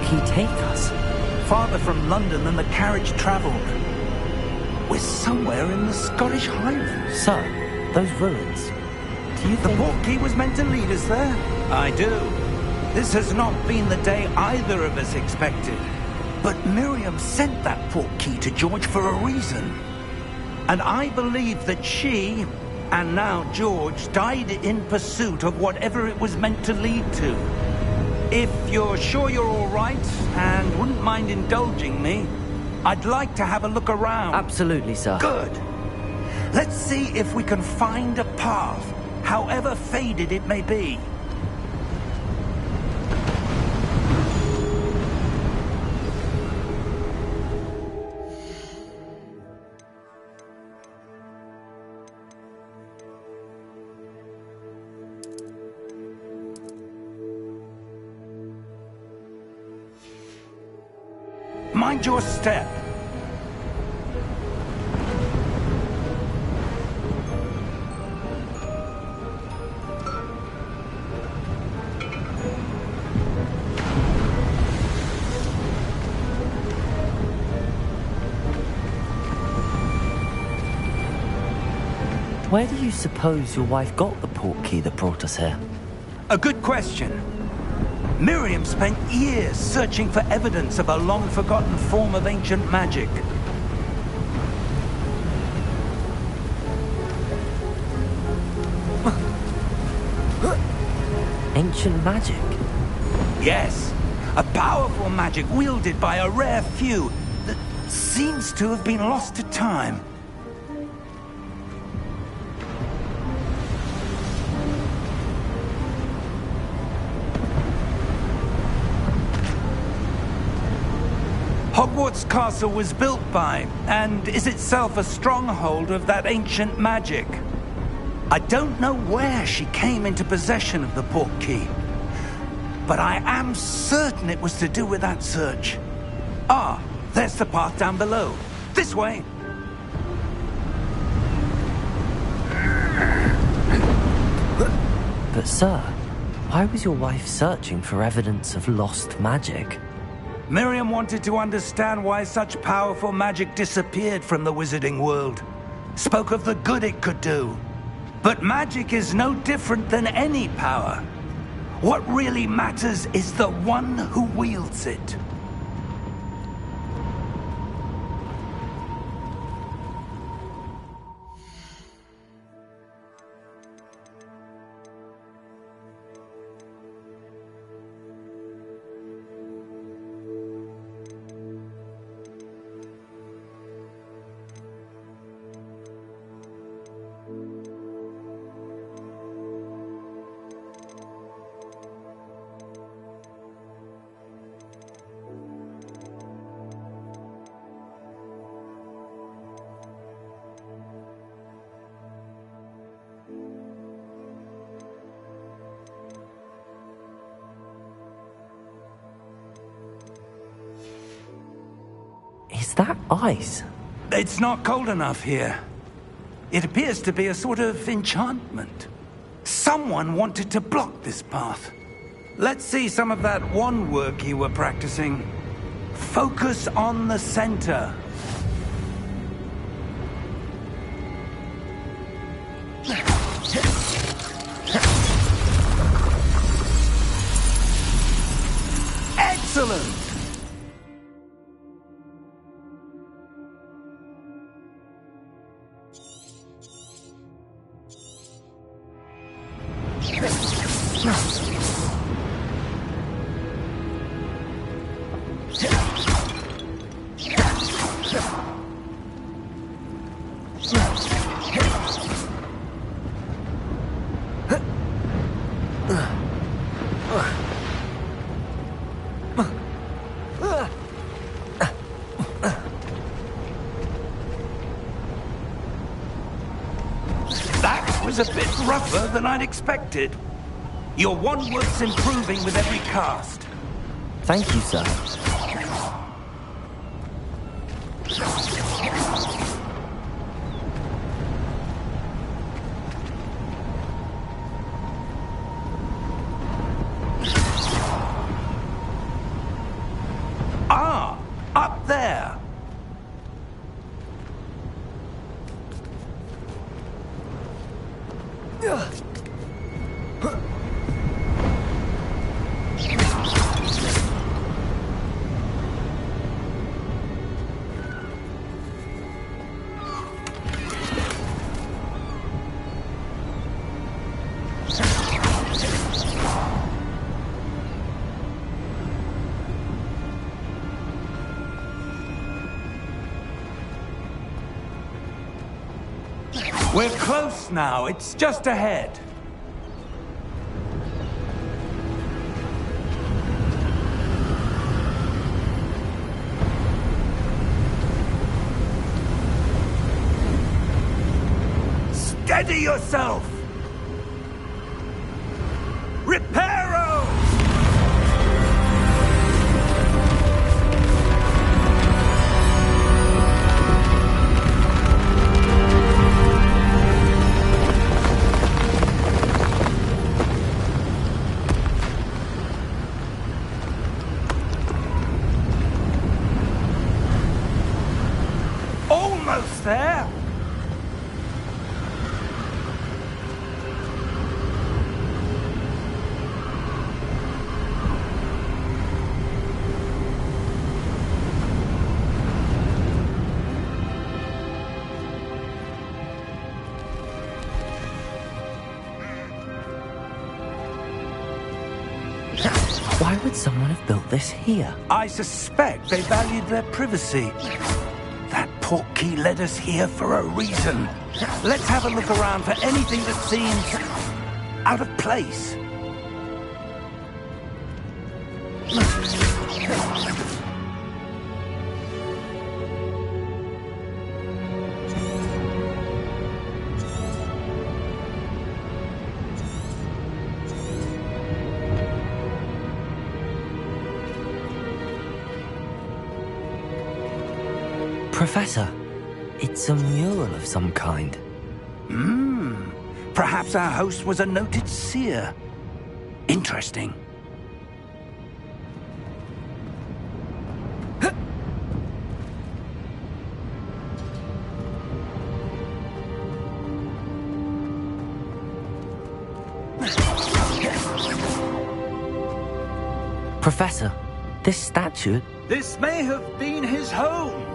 portkey take us? Farther from London than the carriage travelled. We're somewhere in the Scottish Highlands. Sir, those ruins. Do you The think... portkey was meant to lead us there? I do. This has not been the day either of us expected. But Miriam sent that portkey to George for a reason. And I believe that she, and now George, died in pursuit of whatever it was meant to lead to. If you're sure you're all right, and wouldn't mind indulging me, I'd like to have a look around. Absolutely, sir. Good. Let's see if we can find a path, however faded it may be. Mind your step. Where do you suppose your wife got the portkey that brought us here? A good question. Miriam spent years searching for evidence of a long-forgotten form of ancient magic. Ancient magic? Yes, a powerful magic wielded by a rare few that seems to have been lost to time. Hogwarts Castle was built by, and is itself a stronghold of that ancient magic. I don't know where she came into possession of the portkey, but I am certain it was to do with that search. Ah, there's the path down below. This way. But sir, why was your wife searching for evidence of lost magic? Miriam wanted to understand why such powerful magic disappeared from the wizarding world. Spoke of the good it could do. But magic is no different than any power. What really matters is the one who wields it. Is that ice? It's not cold enough here. It appears to be a sort of enchantment. Someone wanted to block this path. Let's see some of that wand work you were practicing. Focus on the center. Excellent! That was a bit rougher than I'd expected. Your wand work's improving with every cast. Thank you, sir. We're close now. It's just ahead. Steady yourself! Reparo! Almost there! Why would someone have built this here? I suspect they valued their privacy. That portkey led us here for a reason. Let's have a look around for anything that seems out of place. Professor, it's a mural of some kind. Perhaps our host was a noted seer. Interesting. Professor, this statue... This may have been his home.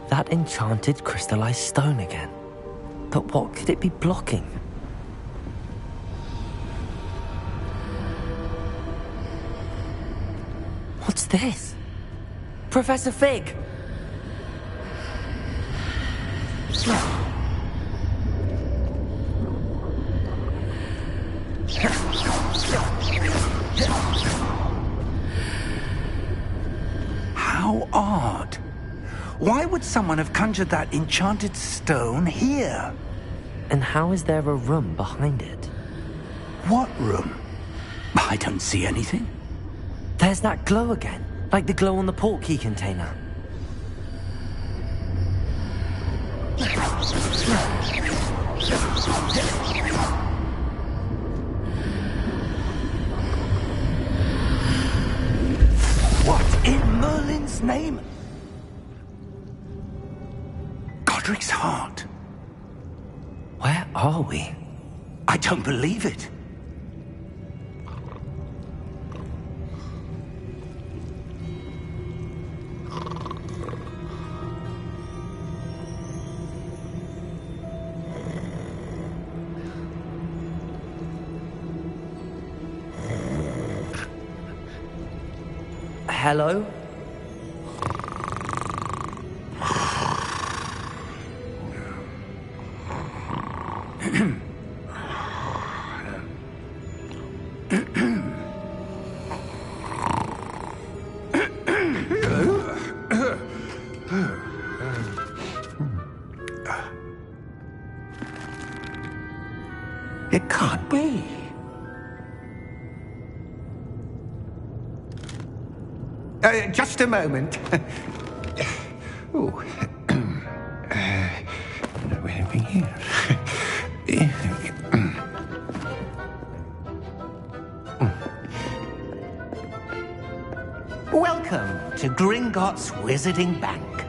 That enchanted crystallized stone again. But what could it be blocking? What's this? Professor Fig! How odd. Why would someone have conjured that enchanted stone here? And how is there a room behind it? What room? I don't see anything. There's that glow again, like the glow on the portkey container. What in Merlin's name? Godric's heart. Where are we? I don't believe it. Hello? see. Just a moment. Oh. Anything here? Welcome to Gringotts Wizarding Bank.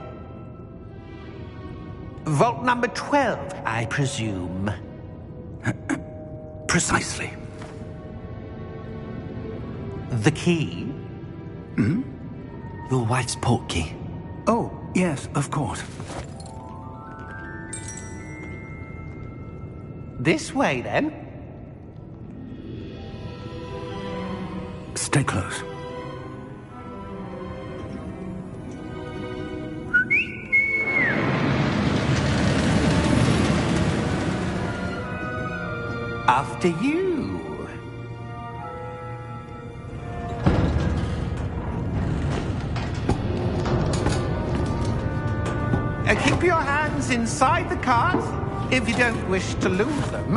Vault number 12, I presume. Precisely. The key? Hmm? Your wife's portkey. Oh, yes, of course. This way, then. Stay close. After you. Keep your hands inside the cart if you don't wish to lose them.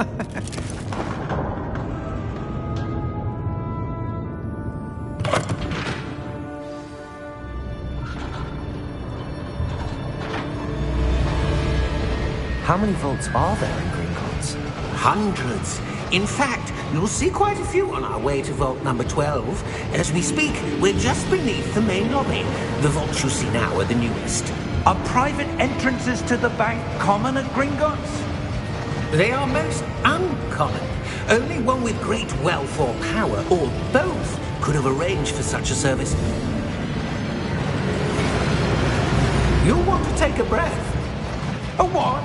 How many vaults are there in Gringotts? Hundreds. In fact, you'll see quite a few on our way to vault number 12. As we speak, we're just beneath the main lobby. The vaults you see now are the newest. Are private entrances to the bank common at Gringotts? They are most uncommon. Only one with great wealth or power, or both, could have arranged for such a service. You'll want to take a breath. A what?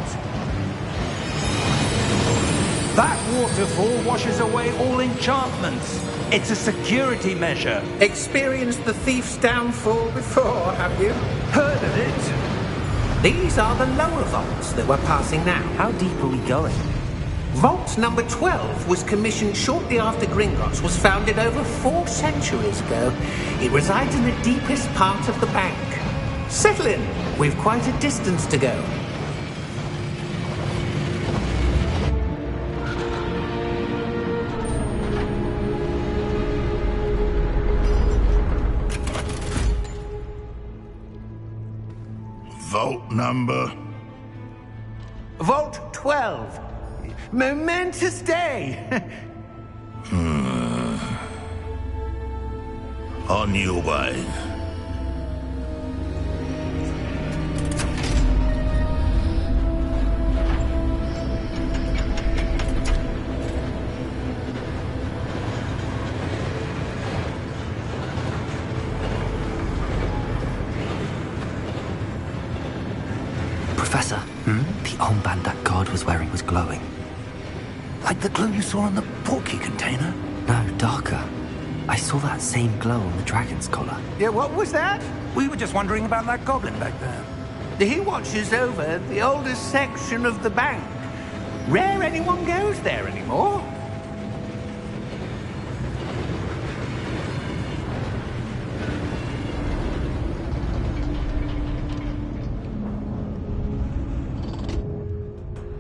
That waterfall washes away all enchantments. It's a security measure. Experienced the thief's downfall before, have you? Heard of it? These are the lower vaults that we're passing now. How deep are we going? Vault number 12 was commissioned shortly after Gringotts was founded over 4 centuries ago. It resides in the deepest part of the bank. Settle in. We've quite a distance to go. Vault number? Vault 12. Momentous day. On your way. Professor, the armband that guard was wearing was glowing. Like the glow you saw on the portkey container? No, darker. I saw that same glow on the dragon's collar. Yeah, what was that? We were just wondering about that goblin back there. He watches over the oldest section of the bank. Rare anyone goes there anymore.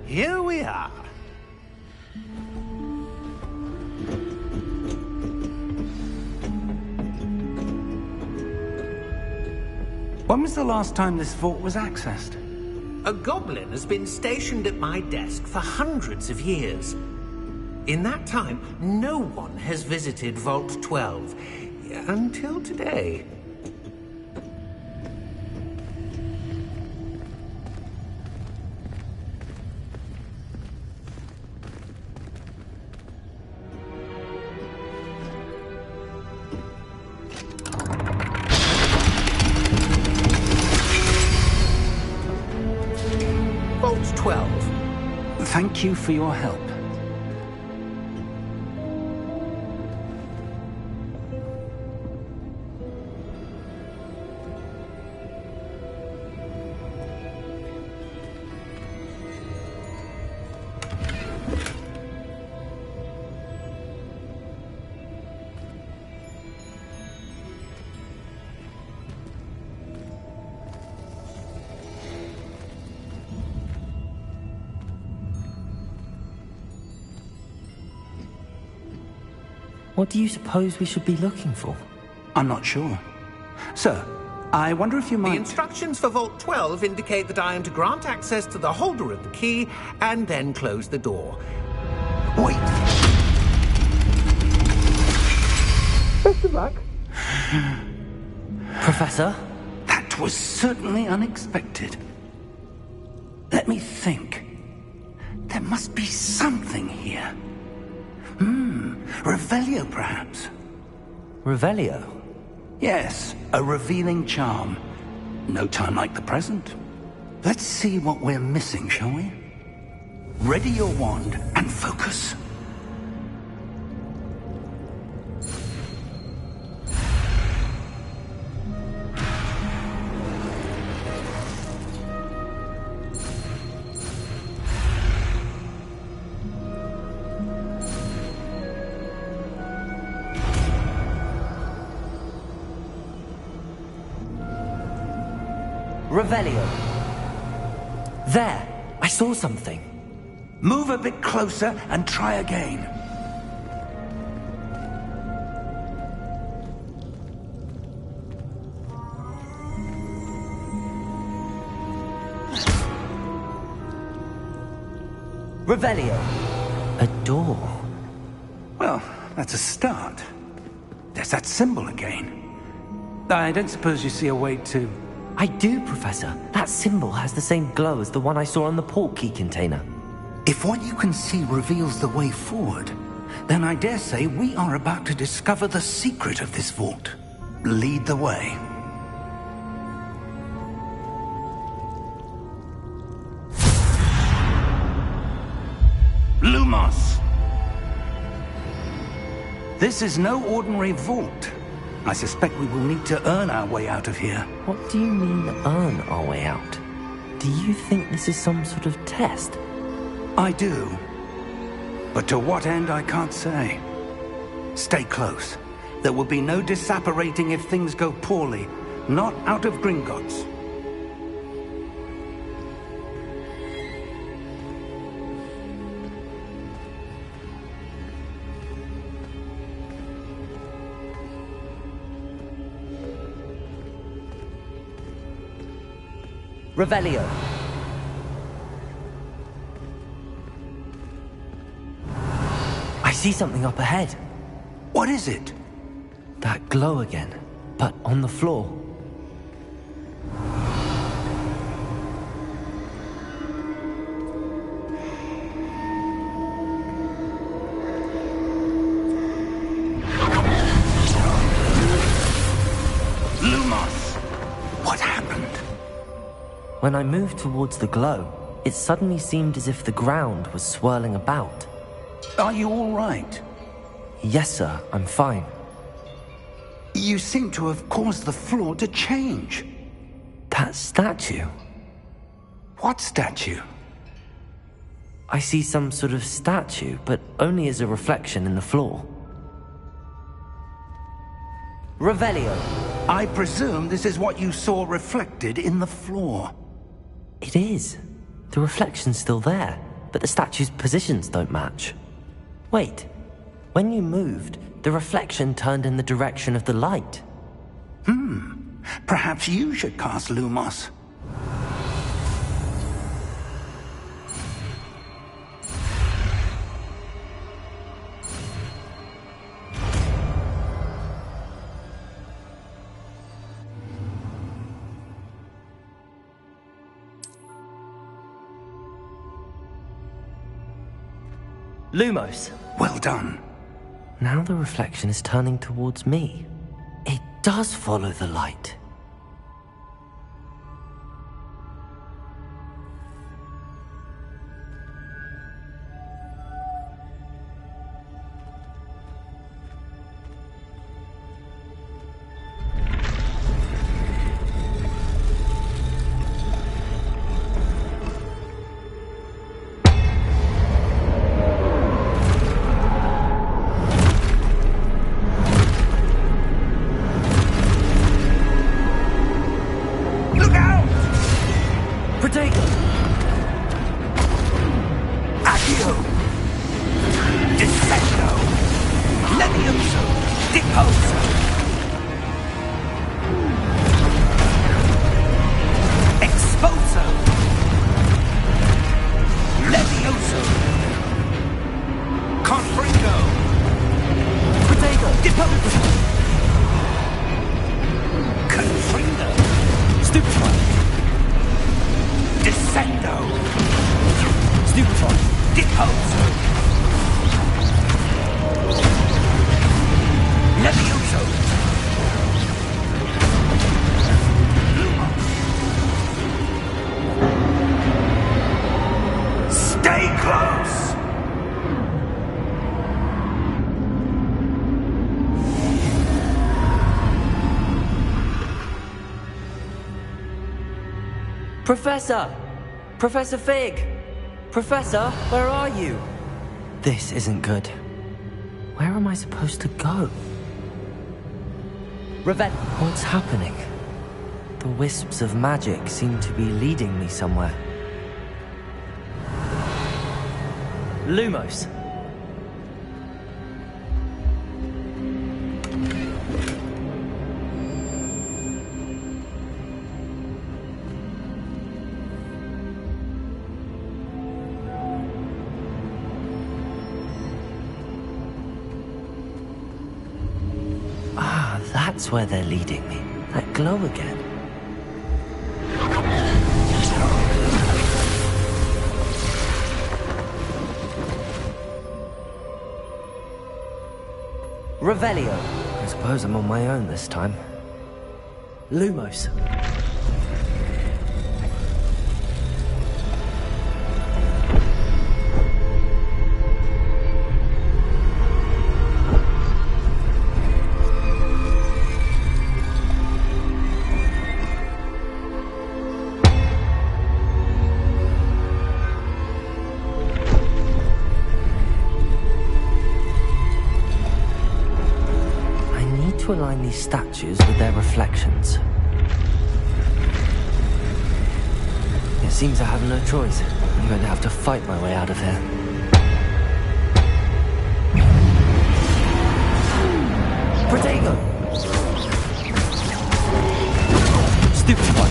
Here we are. When was the last time this vault was accessed? A goblin has been stationed at my desk for hundreds of years. In that time, no one has visited Vault 12. Until today. Vault 12. Thank you for your help. What do you suppose we should be looking for? I'm not sure. Sir, I wonder if you might... The instructions for Vault 12 indicate that I am to grant access to the holder of the key and then close the door. Wait! Best of luck. Professor? That was certainly unexpected. Let me think. There must be something here. Revelio, perhaps? Revelio? Yes, a revealing charm. No time like the present. Let's see what we're missing, shall we? Ready your wand and focus. Revelio. There! I saw something. Move a bit closer and try again. Revelio. A door. Well, that's a start. There's that symbol again. I don't suppose you see a way to... I do, Professor. That symbol has the same glow as the one I saw on the portkey container. If what you can see reveals the way forward, then I dare say we are about to discover the secret of this vault. Lead the way. Lumos! This is no ordinary vault. I suspect we will need to earn our way out of here. What do you mean, earn our way out? Do you think this is some sort of test? I do. But to what end, I can't say. Stay close. There will be no disapparating if things go poorly. Not out of Gringotts. Revelio. I see something up ahead. What is it? That glow again, but on the floor. Lumos! What happened? When I moved towards the glow, it suddenly seemed as if the ground was swirling about. Are you all right? Yes, sir, I'm fine. You seem to have caused the floor to change. That statue? What statue? I see some sort of statue, but only as a reflection in the floor. Revelio. I presume this is what you saw reflected in the floor. It is. The reflection's still there, but the statue's positions don't match. Wait. When you moved, the reflection turned in the direction of the light. Perhaps you should cast Lumos. Lumos. Well done. Now the reflection is turning towards me. It does follow the light. Professor! Professor Fig! Professor, where are you? This isn't good. Where am I supposed to go? What's happening? The wisps of magic seem to be leading me somewhere. Lumos. Ah, that's where they're leading me. That glow again. Revelio. I suppose I'm on my own this time. Lumos. To align these statues with their reflections. It seems I have no choice. I'm going to have to fight my way out of here. Protego! Stupid one.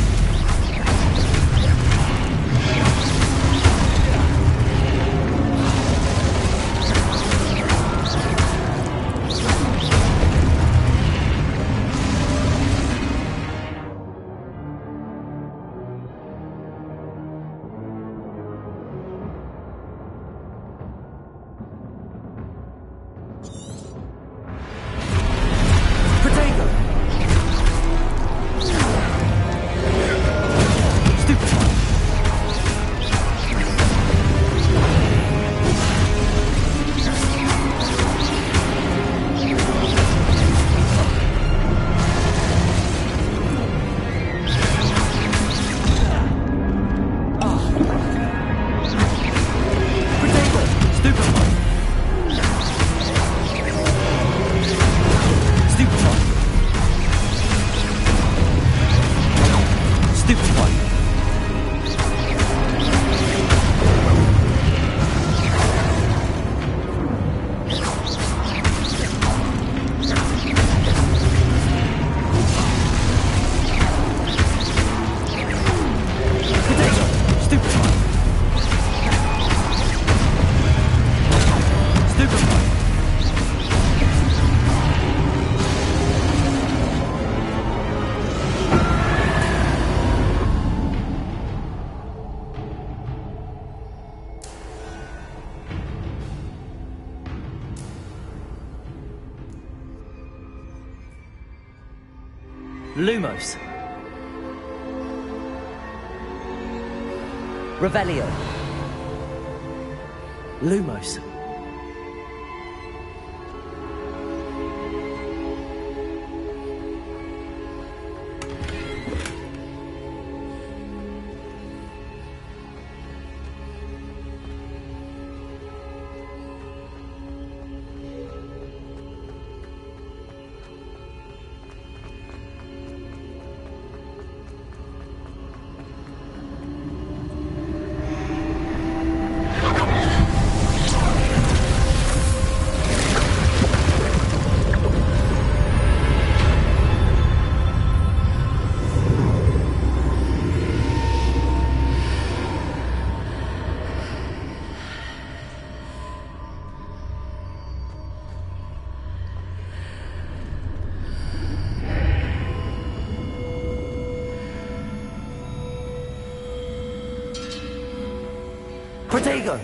Lumos. Revelio. Lumos. Protego!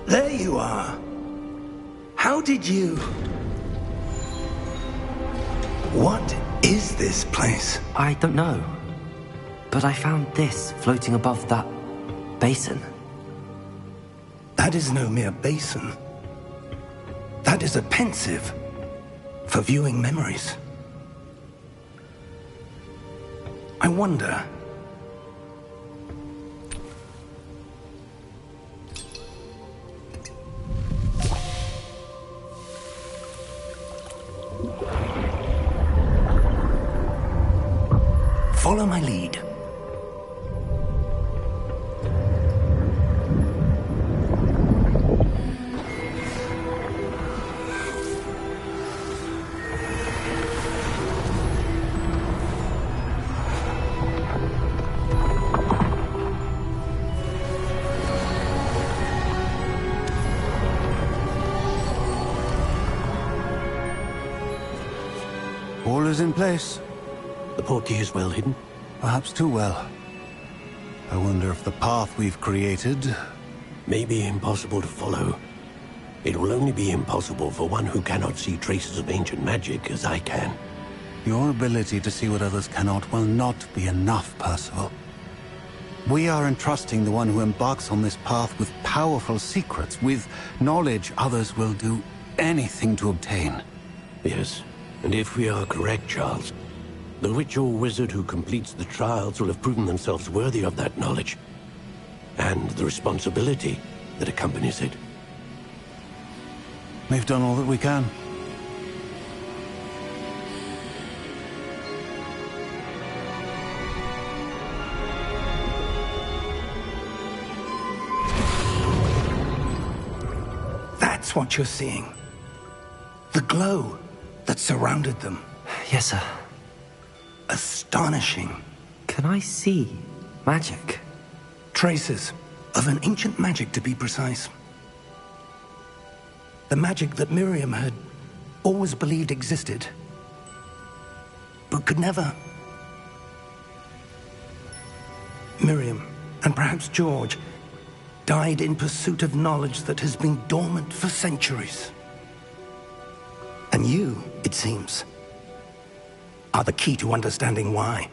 There you are. How did you... What is this place? I don't know. But I found this floating above that basin. That is no mere basin. That is a pensive for viewing memories. I wonder... Follow my lead. All is in place. The portkey is well hidden. Perhaps too well. I wonder if the path we've created... May be impossible to follow. It will only be impossible for one who cannot see traces of ancient magic as I can. Your ability to see what others cannot will not be enough, Percival. We are entrusting the one who embarks on this path with powerful secrets, with knowledge others will do anything to obtain. Yes, and if we are correct, Charles, the witch or wizard who completes the trials will have proven themselves worthy of that knowledge, and the responsibility that accompanies it. We've done all that we can. That's what you're seeing. The glow that surrounded them. Yes, sir. Astonishing. Can I see magic? Traces of an ancient magic, to be precise. The magic that Miriam had always believed existed, but could never. Miriam, and perhaps George, died in pursuit of knowledge that has been dormant for centuries. And you, it seems, are the key to understanding why.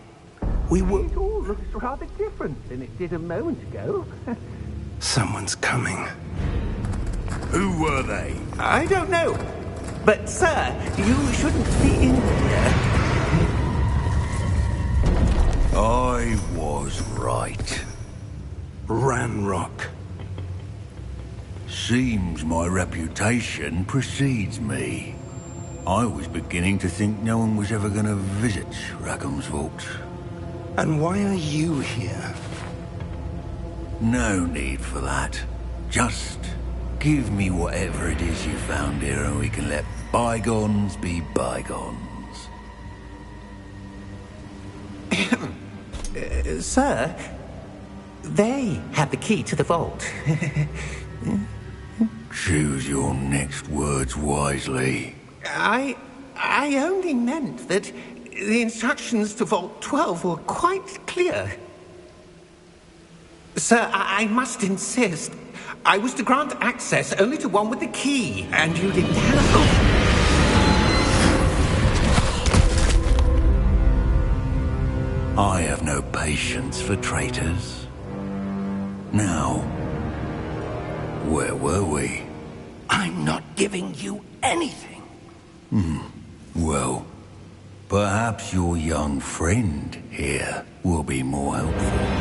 We were... It all looks rather different than it did a moment ago. Someone's coming. Who were they? I don't know. But, sir, you shouldn't be in here. I was right. Ranrock. Seems my reputation precedes me. I was beginning to think no one was ever going to visit Rackham's vault. And why are you here? No need for that. Just give me whatever it is you found here and we can let bygones be bygones. Sir, they have the key to the vault. Choose your next words wisely. I only meant that the instructions to Vault 12 were quite clear. Sir, I must insist. I was to grant access only to one with the key, and you didn't have... I have no patience for traitors. Now, where were we? I'm not giving you anything. Well, perhaps your young friend here will be more helpful.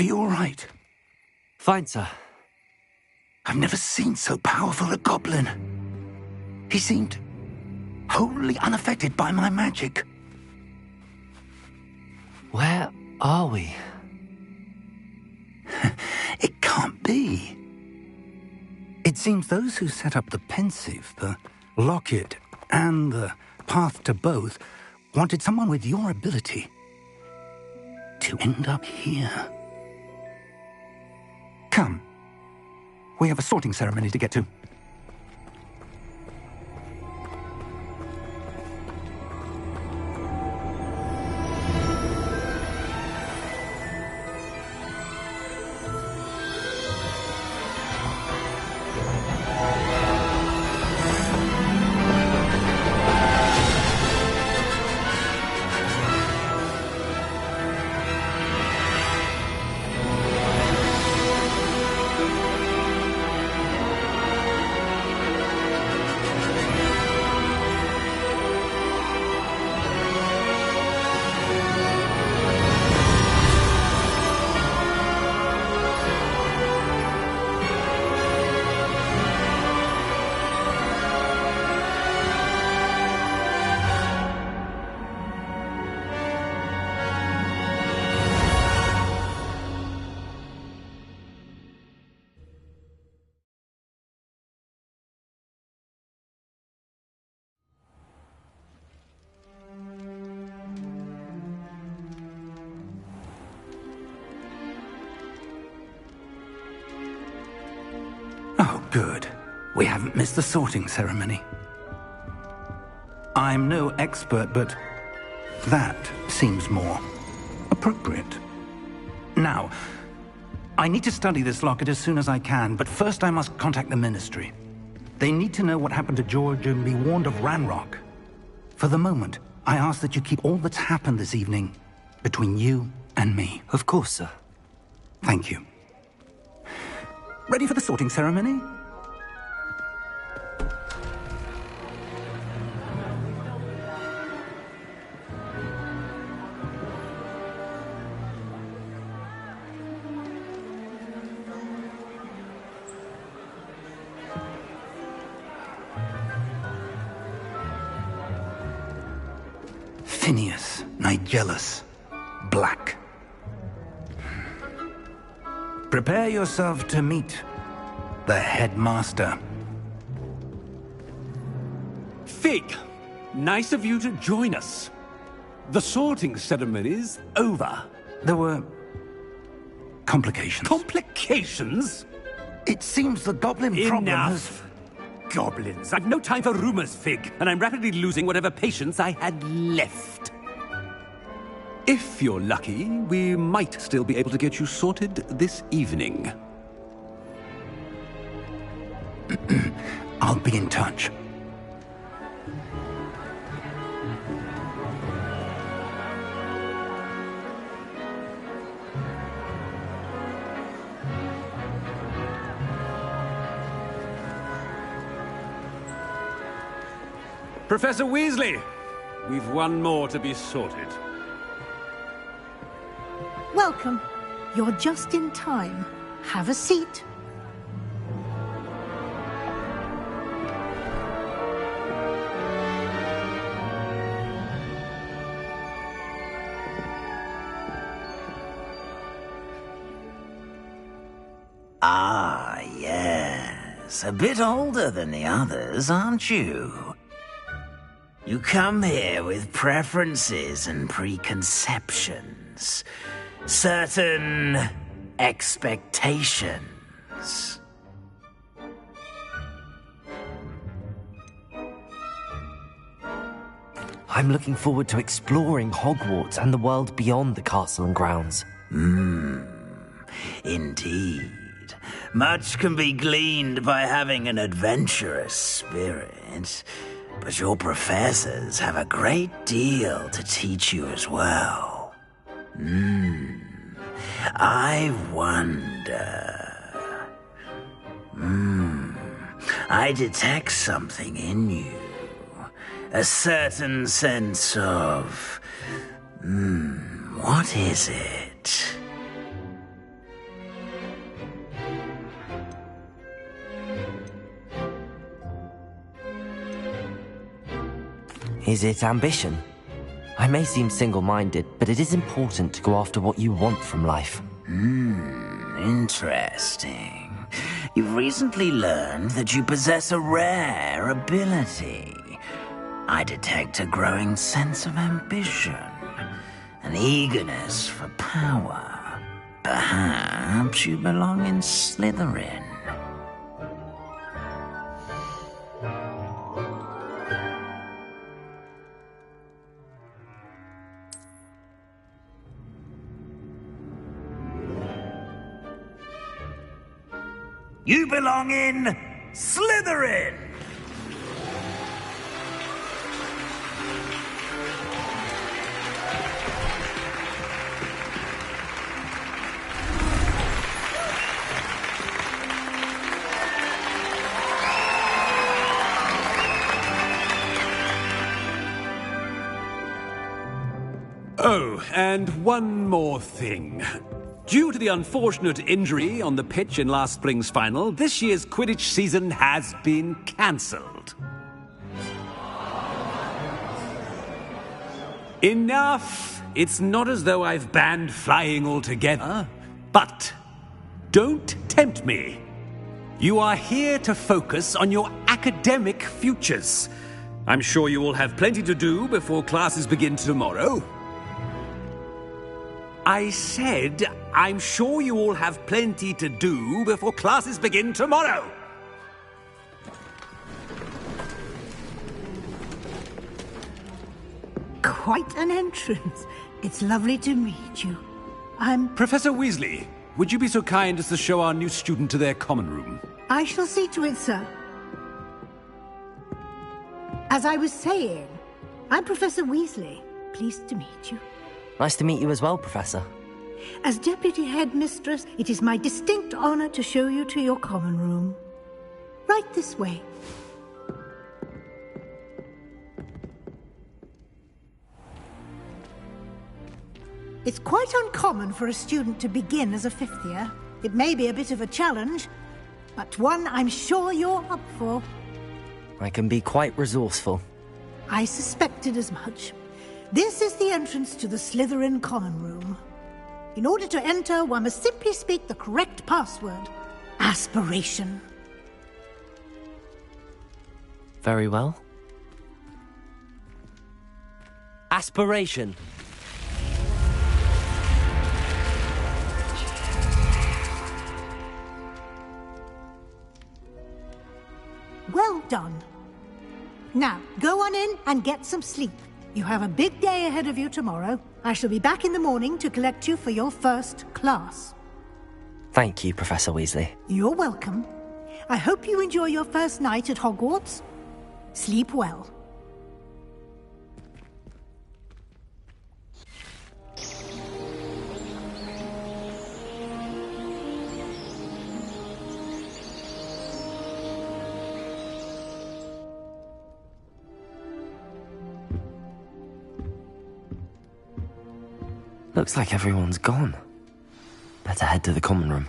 Are you all right? Fine, sir. I've never seen so powerful a goblin. He seemed wholly unaffected by my magic. Where are we? It can't be. It seems those who set up the pensive, the locket, and the path to both wanted someone with your ability to end up here. Come. We have a sorting ceremony to get to. Oh, good. We haven't missed the sorting ceremony. I'm no expert, but that seems more appropriate. Now, I need to study this locket as soon as I can, but first I must contact the Ministry. They need to know what happened to George and be warned of Ranrock. For the moment, I ask that you keep all that's happened this evening between you and me. Of course, sir. Thank you. Ready for the sorting ceremony? Phineas, Nigellus, Black. Prepare yourself to meet the headmaster. Fig, nice of you to join us. The sorting ceremony's over. There were complications. Complications? It seems the goblin problem has... Enough. Goblins. I've no time for rumors, Fig, and I'm rapidly losing whatever patience I had left. If you're lucky, we might still be able to get you sorted this evening. I'll be in touch. Professor Weasley, we've one more to be sorted. Welcome. You're just in time. Have a seat. Ah, yes. A bit older than the others, aren't you? You come here with preferences and preconceptions. Certain expectations. I'm looking forward to exploring Hogwarts and the world beyond the castle and grounds. Indeed. Much can be gleaned by having an adventurous spirit, but your professors have a great deal to teach you as well. I wonder... I detect something in you. A certain sense of... what is it? Is it ambition? I may seem single-minded, but it is important to go after what you want from life. Interesting. You've recently learned that you possess a rare ability. I detect a growing sense of ambition, an eagerness for power. Perhaps you belong in Slytherin. You belong in Slytherin! Oh, and one more thing. Due to the unfortunate injury on the pitch in last spring's final, this year's Quidditch season has been cancelled. Enough! It's not as though I've banned flying altogether. But don't tempt me. You are here to focus on your academic futures. I'm sure you all have plenty to do before classes begin tomorrow. I said, I'm sure you all have plenty to do before classes begin tomorrow. Quite an entrance. It's lovely to meet you. Professor Weasley, would you be so kind as to show our new student to their common room? I shall see to it, sir. As I was saying, I'm Professor Weasley. Pleased to meet you. Nice to meet you as well, Professor. As Deputy Headmistress, it is my distinct honor to show you to your common room. Right this way. It's quite uncommon for a student to begin as a fifth year. It may be a bit of a challenge, but one I'm sure you're up for. I can be quite resourceful. I suspected as much. This is the entrance to the Slytherin common room. In order to enter, one must simply speak the correct password. Aspiration. Very well. Aspiration. Well done. Now, go on in and get some sleep. You have a big day ahead of you tomorrow. I shall be back in the morning to collect you for your first class. Thank you, Professor Weasley. You're welcome. I hope you enjoy your first night at Hogwarts. Sleep well. Looks like everyone's gone. Better head to the common room.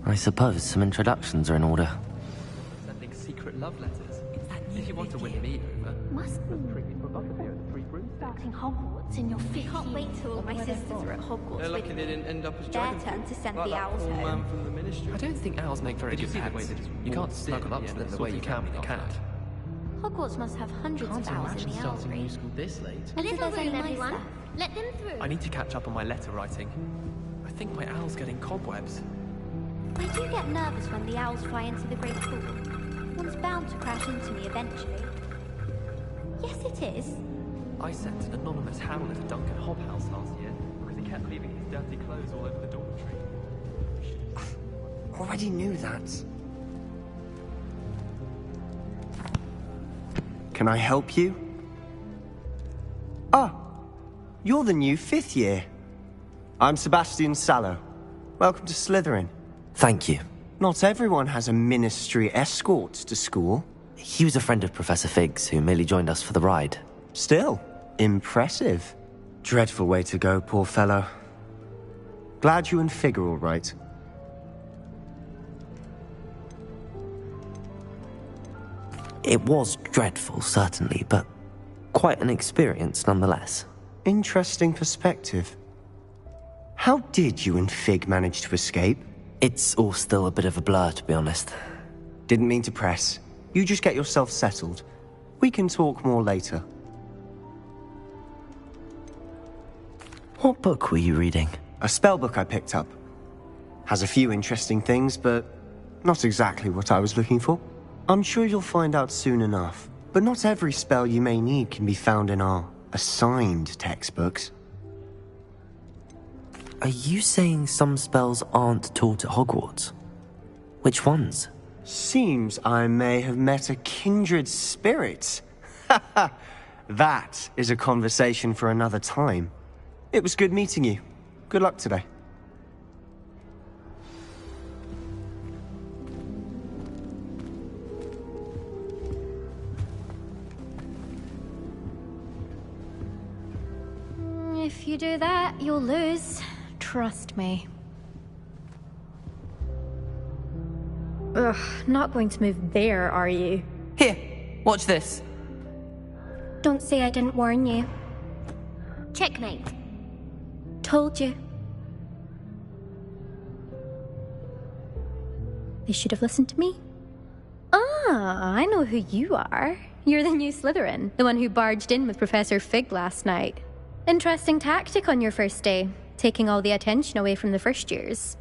I suppose some introductions are in order. Sending secret love letters. If you want to win me over. Must be starting Hogwarts in your fifth. Can't wait till all my sisters are at Hogwarts. They're lucky they didn't end up as Their dragon turn to send like the that owls poor home. man from the ministry. I don't think owls make very good pets. You can't snuggle up to them the way you can with a cat. Hogwarts must have hundreds of owls in the starting owlry. new school this late. A little room, everyone. Let them through. I need to catch up on my letter writing. I think my owl's getting cobwebs. I do get nervous when the owls fly into the Great Hall. One's bound to crash into me eventually. Yes, it is. I sent an anonymous howler to Duncan Hobhouse last year because he kept leaving his dirty clothes all over the dormitory. Already knew that. Can I help you? Oh, you're the new 5th year. I'm Sebastian Sallow. Welcome to Slytherin. Thank you. Not everyone has a ministry escort to school. He was a friend of Professor Fig's who merely joined us for the ride. Still, impressive. Dreadful way to go, poor fellow. Glad you and Fig are all right. It was dreadful, certainly, but quite an experience nonetheless. Interesting perspective. How did you and Fig manage to escape? It's all still a bit of a blur, to be honest. Didn't mean to press. You just get yourself settled. We can talk more later. What book were you reading? A spellbook I picked up. Has a few interesting things, but not exactly what I was looking for. I'm sure you'll find out soon enough. But not every spell you may need can be found in our assigned textbooks. Are you saying some spells aren't taught at Hogwarts? Which ones? Seems I may have met a kindred spirit. That is a conversation for another time. It was good meeting you. Good luck today. If you do that, you'll lose. Trust me. Ugh, not going to move there, are you? Here, watch this. Don't say I didn't warn you. Checkmate. Told you. They should have listened to me. Ah, I know who you are. You're the new Slytherin, the one who barged in with Professor Fig last night. Interesting tactic on your first day, taking all the attention away from the first years.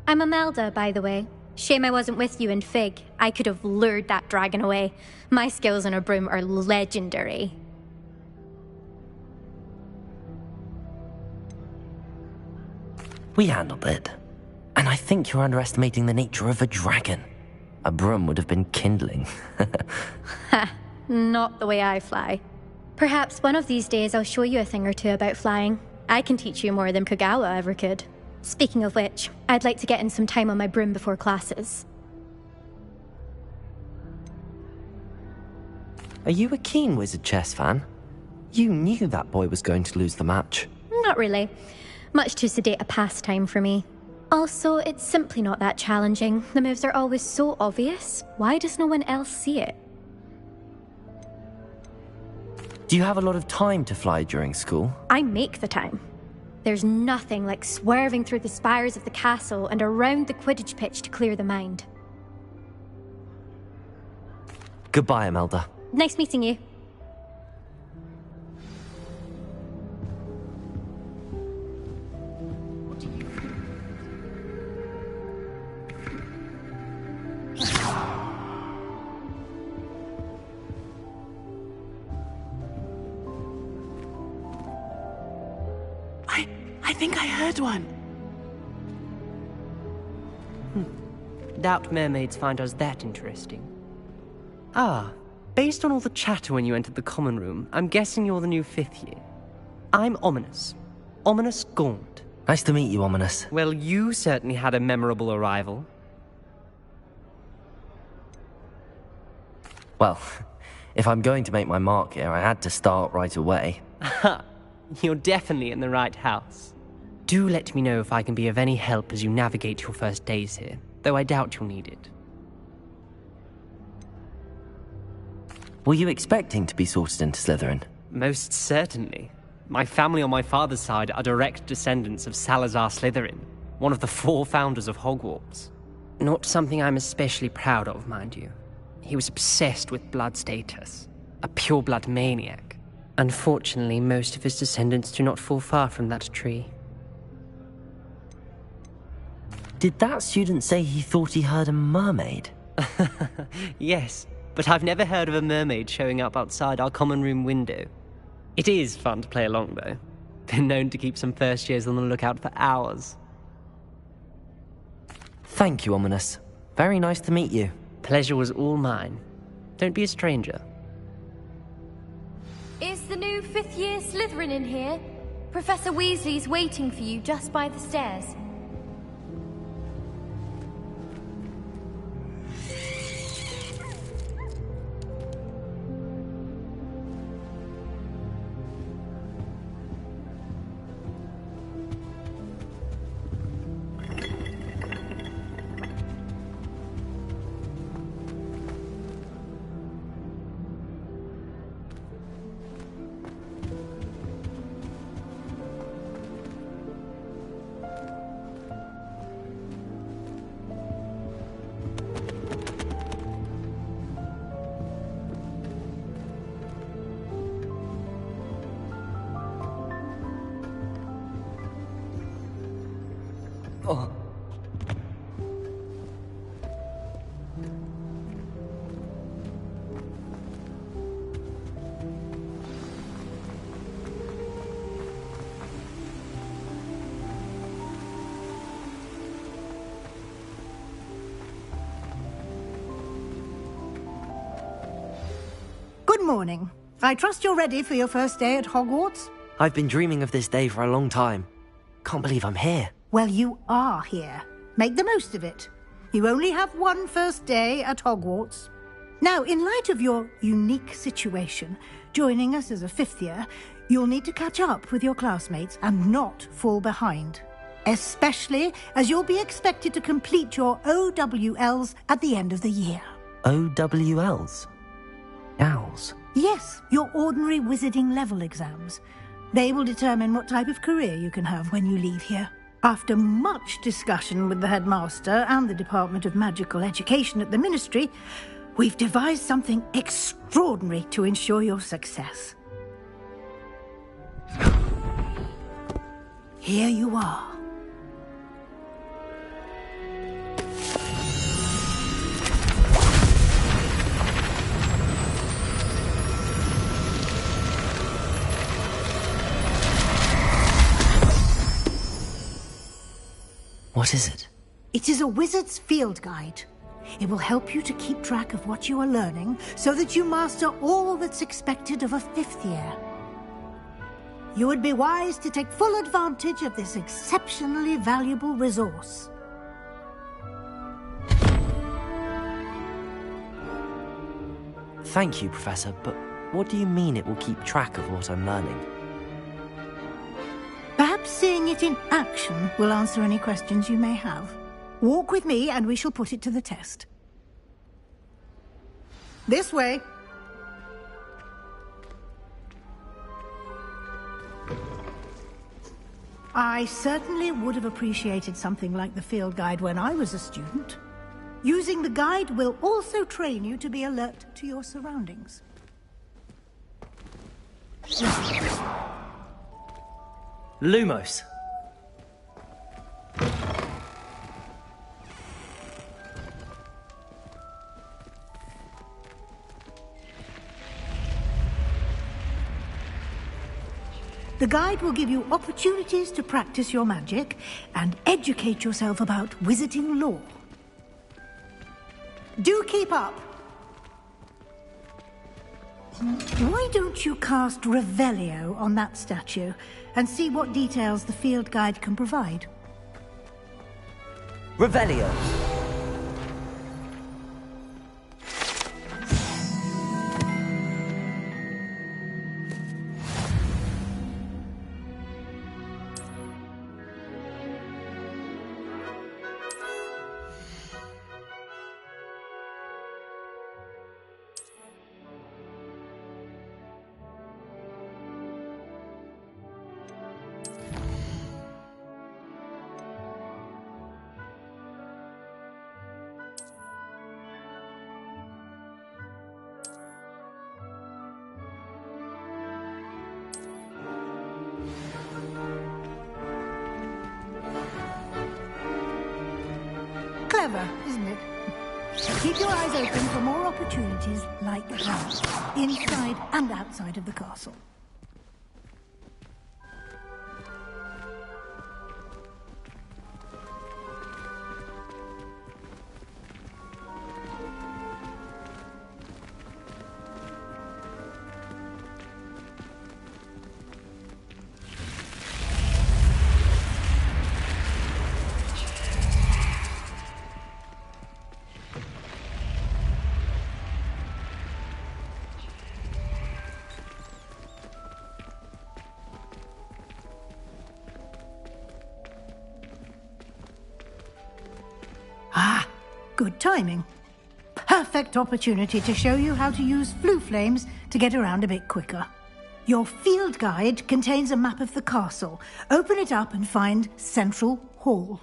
I'm Imelda, by the way. Shame I wasn't with you in Fig. I could have lured that dragon away. My skills on a broom are legendary. We handled it. And I think you're underestimating the nature of a dragon. A broom would have been kindling. Ha, not the way I fly. Perhaps one of these days I'll show you a thing or two about flying. I can teach you more than Kagawa ever could. Speaking of which, I'd like to get in some time on my broom before classes. Are you a keen Wizard Chess fan? You knew that boy was going to lose the match. Not really. Much too sedate a pastime for me. Also, it's simply not that challenging. The moves are always so obvious. Why does no one else see it? Do you have a lot of time to fly during school? I make the time. There's nothing like swerving through the spires of the castle and around the Quidditch pitch to clear the mind. Goodbye, Imelda. Nice meeting you. I think I heard one. Doubt mermaids find us that interesting. Ah, based on all the chatter when you entered the common room, I'm guessing you're the new 5th year. I'm Ominous. Ominous Gaunt. Nice to meet you, Ominous. Well, you certainly had a memorable arrival. Well, if I'm going to make my mark here, I had to start right away. Ha! You're definitely in the right house. Do let me know if I can be of any help as you navigate your first days here. though I doubt you'll need it. Were you expecting to be sorted into Slytherin? Most certainly. My family on my father's side are direct descendants of Salazar Slytherin, one of the 4 founders of Hogwarts. Not something I'm especially proud of, mind you. He was obsessed with blood status, a pure-blood maniac. Unfortunately, most of his descendants do not fall far from that tree. Did that student say he thought he heard a mermaid? Yes, but I've never heard of a mermaid showing up outside our common room window. It is fun to play along, though. Been known to keep some first years on the lookout for hours. Thank you, Ominous. Very nice to meet you. Pleasure was all mine. Don't be a stranger. Is the new 5th year Slytherin in here? Professor Weasley's waiting for you just by the stairs. Oh. Good morning. I trust you're ready for your first day at Hogwarts? I've been dreaming of this day for a long time. Can't believe I'm here. Well, you are here. Make the most of it. You only have one first day at Hogwarts. Now, in light of your unique situation, joining us as a 5th year, you'll need to catch up with your classmates and not fall behind. Especially as you'll be expected to complete your OWLs at the end of the year. OWLs? Owls? Yes, your ordinary wizarding level exams. They will determine what type of career you can have when you leave here. After much discussion with the headmaster and the Department of Magical Education at the Ministry, we've devised something extraordinary to ensure your success. Here you are. What is it? It is a wizard's field guide. It will help you to keep track of what you are learning so that you master all that's expected of a 5th year. You would be wise to take full advantage of this exceptionally valuable resource. Thank you, Professor, but what do you mean it will keep track of what I'm learning? Perhaps seeing it in action will answer any questions you may have. Walk with me and we shall put it to the test. This way. I certainly would have appreciated something like the field guide when I was a student. Using the guide will also train you to be alert to your surroundings. Lumos. The guide will give you opportunities to practice your magic and educate yourself about wizarding lore. Do keep up. Why don't you cast Revelio on that statue and see what details the field guide can provide? Revelio. clever, isn't it? Keep your eyes open for more opportunities like that, inside and outside of the castle. Ah, good timing. Perfect opportunity to show you how to use flue flames to get around a bit quicker. Your field guide contains a map of the castle. Open it up and find Central Hall.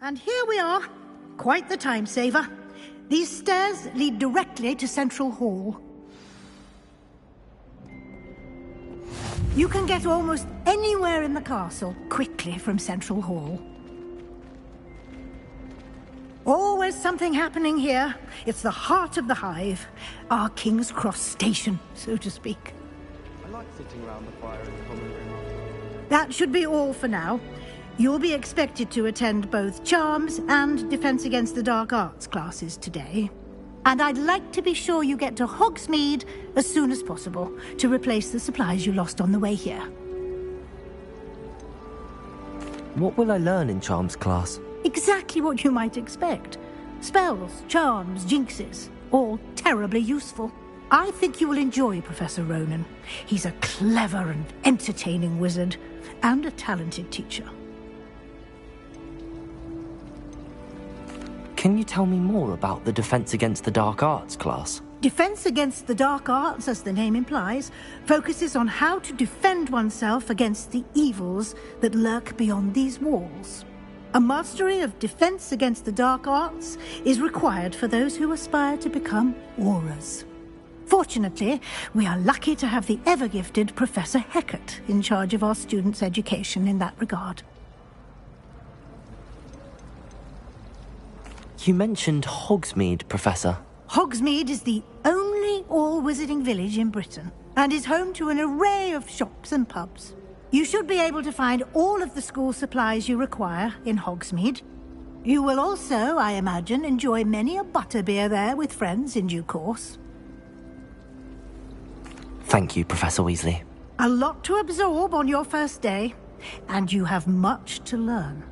And here we are. Quite the time saver. These stairs lead directly to Central Hall. You can get almost anywhere in the castle quickly from Central Hall. Always something happening here. It's the heart of the hive. Our King's Cross station, so to speak. I like sitting around the fire in the common room. That should be all for now. You'll be expected to attend both Charms and Defense Against the Dark Arts classes today. And I'd like to be sure you get to Hogsmeade as soon as possible to replace the supplies you lost on the way here. What will I learn in Charms class? Exactly what you might expect. Spells, charms, jinxes, all terribly useful. I think you will enjoy Professor Ronan. He's a clever and entertaining wizard, and a talented teacher. Can you tell me more about the Defense Against the Dark Arts class? Defense Against the Dark Arts, as the name implies, focuses on how to defend oneself against the evils that lurk beyond these walls. A mastery of Defense Against the Dark Arts is required for those who aspire to become Aurors. Fortunately, we are lucky to have the ever-gifted Professor Hecat in charge of our students' education in that regard. You mentioned Hogsmeade, Professor. Hogsmeade is the only all-wizarding village in Britain, and is home to an array of shops and pubs. You should be able to find all of the school supplies you require in Hogsmeade. You will also, I imagine, enjoy many a butterbeer there with friends in due course. Thank you, Professor Weasley. A lot to absorb on your first day, and you have much to learn.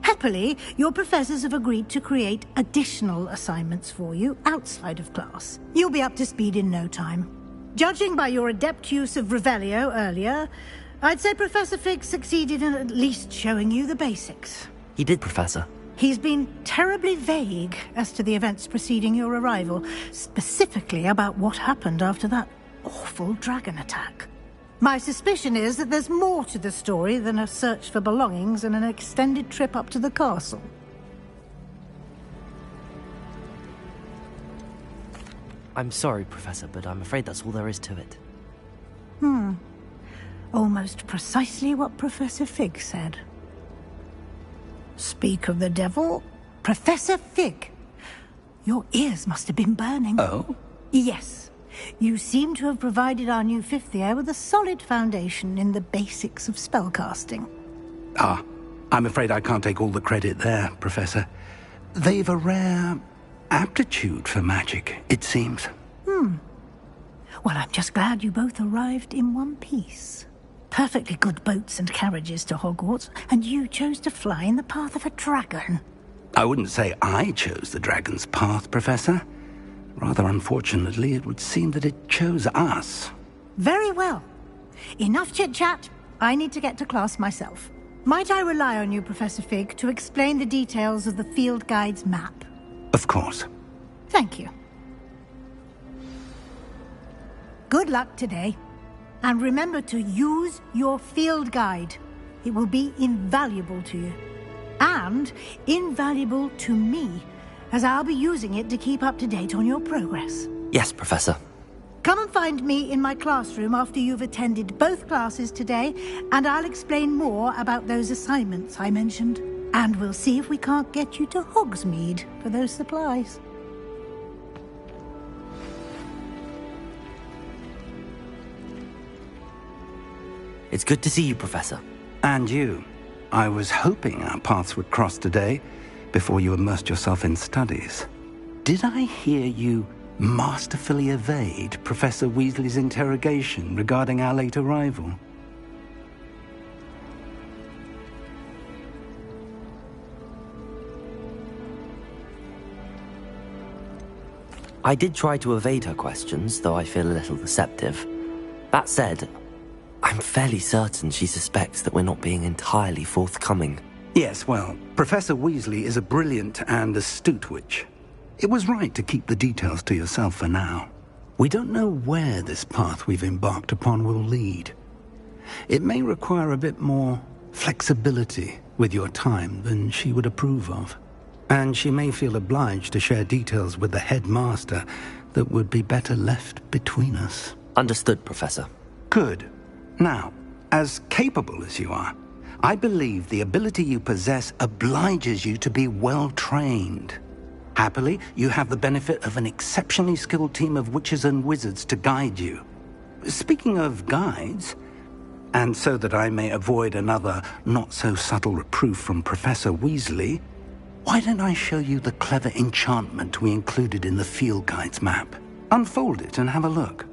Happily, your professors have agreed to create additional assignments for you outside of class. You'll be up to speed in no time. Judging by your adept use of Revelio earlier, I'd say Professor Fig succeeded in at least showing you the basics. He did, Professor. He's been terribly vague as to the events preceding your arrival, specifically about what happened after that awful dragon attack. My suspicion is that there's more to the story than a search for belongings and an extended trip up to the castle. I'm sorry, Professor, but I'm afraid that's all there is to it. Almost precisely what Professor Fig said. Speak of the devil, Professor Fig. Your ears must have been burning. Oh? Yes. You seem to have provided our new fifth year with a solid foundation in the basics of spellcasting. Ah, I'm afraid I can't take all the credit there, Professor. They've a rare aptitude for magic, it seems. Well, I'm just glad you both arrived in one piece. perfectly good boats and carriages to Hogwarts, and you chose to fly in the path of a dragon. I wouldn't say I chose the dragon's path, Professor. Rather unfortunately, it would seem that it chose us. Very well. Enough chit-chat. I need to get to class myself. Might I rely on you, Professor Fig, to explain the details of the field guide's map? Of course. Thank you. Good luck today. And remember to use your field guide. It will be invaluable to you. And invaluable to me, as I'll be using it to keep up to date on your progress. Yes, Professor. Come and find me in my classroom after you've attended both classes today, and I'll explain more about those assignments I mentioned. And we'll see if we can't get you to Hogsmeade for those supplies. It's good to see you, Professor. And you. I was hoping our paths would cross today, before you immersed yourself in studies. Did I hear you masterfully evade Professor Weasley's interrogation regarding our late arrival? I did try to evade her questions, though I feel a little deceptive. That said, I'm fairly certain she suspects that we're not being entirely forthcoming. Yes, well, Professor Weasley is a brilliant and astute witch. It was right to keep the details to yourself for now. We don't know where this path we've embarked upon will lead. It may require a bit more flexibility with your time than she would approve of. And she may feel obliged to share details with the headmaster that would be better left between us. Understood, Professor. Good. Now, as capable as you are, I believe the ability you possess obliges you to be well-trained. Happily, you have the benefit of an exceptionally skilled team of witches and wizards to guide you. Speaking of guides, and so that I may avoid another not-so-subtle reproof from Professor Weasley, why don't I show you the clever enchantment we included in the field guide's map? Unfold it and have a look.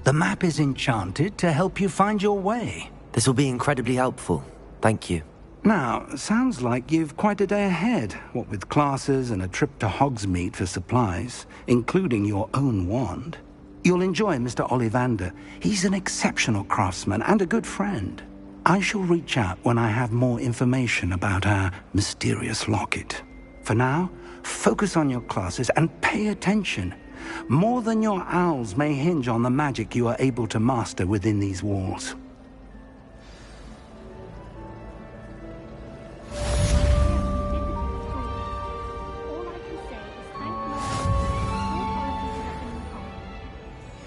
The map is enchanted to help you find your way. This will be incredibly helpful. Thank you. Now, sounds like you've quite a day ahead, what with classes and a trip to Hogsmeade for supplies, including your own wand. You'll enjoy Mr. Ollivander. He's an exceptional craftsman and a good friend. I shall reach out when I have more information about our mysterious locket. For now, focus on your classes and pay attention. More than your owls may hinge on the magic you are able to master within these walls.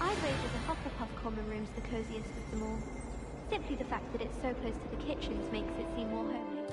I'd wager the Hufflepuff common room's the coziest of them all. Simply the fact that it's so close to the kitchens makes it seem more homely.